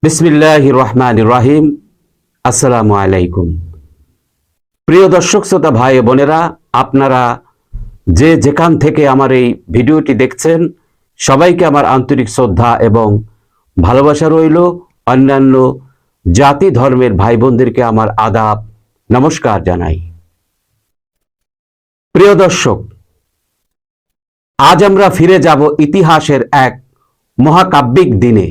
বিসমিল্লাহির রহমানির রহিম। আসসালামু আলাইকুম। প্রিয় দর্শক শ্রোতা ভাই বোনেরা, আপনারা যে যেখান থেকে আমার এই ভিডিওটি দেখছেন, সবাইকে আমার আন্তরিক শ্রদ্ধা এবং ভালোবাসা রইল। অন্যান্য জাতি ধর্মের ভাই বোনদেরকে আমার আদাব নমস্কার জানাই। প্রিয় দর্শক, আজ আমরা ফিরে যাব ইতিহাসের এক মহাকাব্যিক দিনে।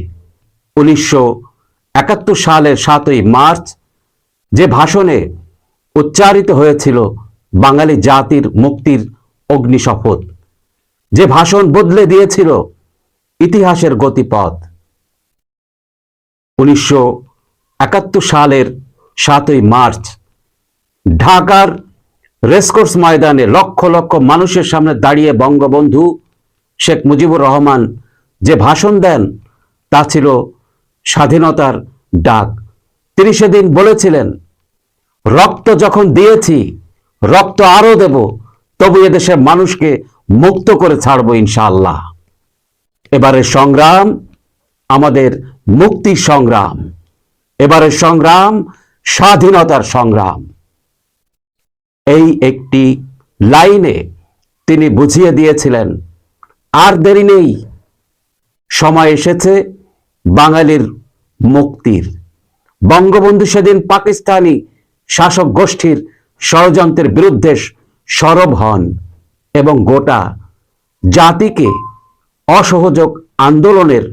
1971 সালের 7ই মার্চ যে ভাষণে উচ্চারিত হয়েছিল বাঙালি জাতির মুক্তির অগ্নিশপথ, যে ভাষণ বদলে দিয়েছিল ইতিহাসের গতিপথ। 1971 সালের 7ই মার্চ ঢাকার রেসকোর্স ময়দানে লক্ষ লক্ষ মানুষের সামনে দাঁড়িয়ে বঙ্গবন্ধু শেখ মুজিবুর রহমান যে ভাষণ দেন, তা ছিল স্বাধীনতার ডাক। তিনি সেদিন বলেছিলেন, রক্ত যখন দিয়েছি, রক্ত আরো দেব, তবু এদেশের মানুষকে মুক্ত করে ছাড়বো ইনশাআল্লাহ। এবারের সংগ্রাম আমাদের মুক্তির সংগ্রাম, এবারের সংগ্রাম স্বাধীনতার সংগ্রাম। এই একটি লাইনে তিনি বুঝিয়ে দিয়েছিলেন, আর দেরি নেই, সময় এসেছে বাঙালির মুক্তির। বঙ্গবন্ধু সেদিন পাকিস্তানি শাসক গোষ্ঠীর ষড়যন্ত্রের বিরুদ্ধে সরব হন এবং গোটা জাতিকে অসহযোগ আন্দোলনের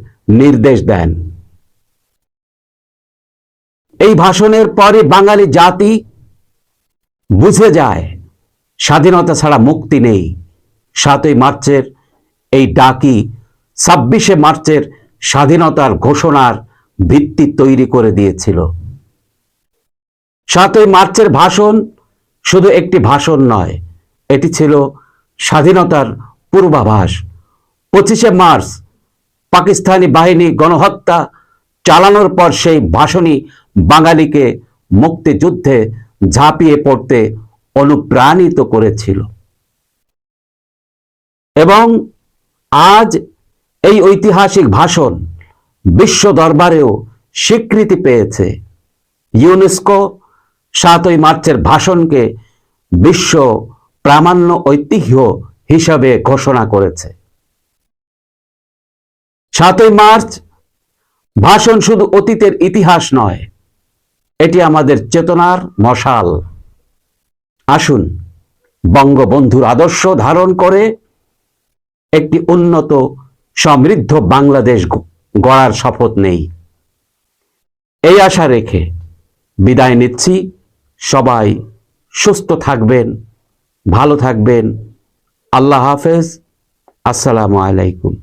নির্দেশ দেন। এই ভাষণের পরে বাঙালি জাতি বুঝে যায় স্বাধীনতা ছাড়া মুক্তি নেই। 7ই মার্চের এই ডাকই 26শে মার্চের স্বাধীনতার ঘোষণার ভিত্তি তৈরি করে দিয়েছিল। 7ই মার্চের ভাষণ শুধু একটি ভাষণ নয়, এটি ছিল স্বাধীনতার পূর্বাভাস। 25শে মার্চ পাকিস্তানি বাহিনী গণহত্যা চালানোর পর সেই ভাষণই বাঙালিকে মুক্তিযুদ্ধে ঝাঁপিয়ে পড়তে অনুপ্রাণিত করেছিল। এবং আজ এই ঐতিহাসিক ভাষণ বিশ্ব দরবারেও স্বীকৃতি পেয়েছে। ইউনেস্কো 7ই মার্চের ভাষণকে বিশ্ব প্রামাণ্য ঐতিহ্য হিসাবে ঘোষণা করেছে। 7ই মার্চ ভাষণ শুধু অতীতের ইতিহাস নয়, এটি আমাদের চেতনার মশাল। আসুন বঙ্গবন্ধুর আদর্শ ধারণ করে একটি উন্নত সমৃদ্ধ বাংলাদেশ গড়ার শপথ নেই। এই আশা রেখে বিদায় নিচ্ছি। সবাই সুস্থ থাকবেন, ভালো থাকবেন। আল্লাহ হাফেজ। আসসালামু আলাইকুম।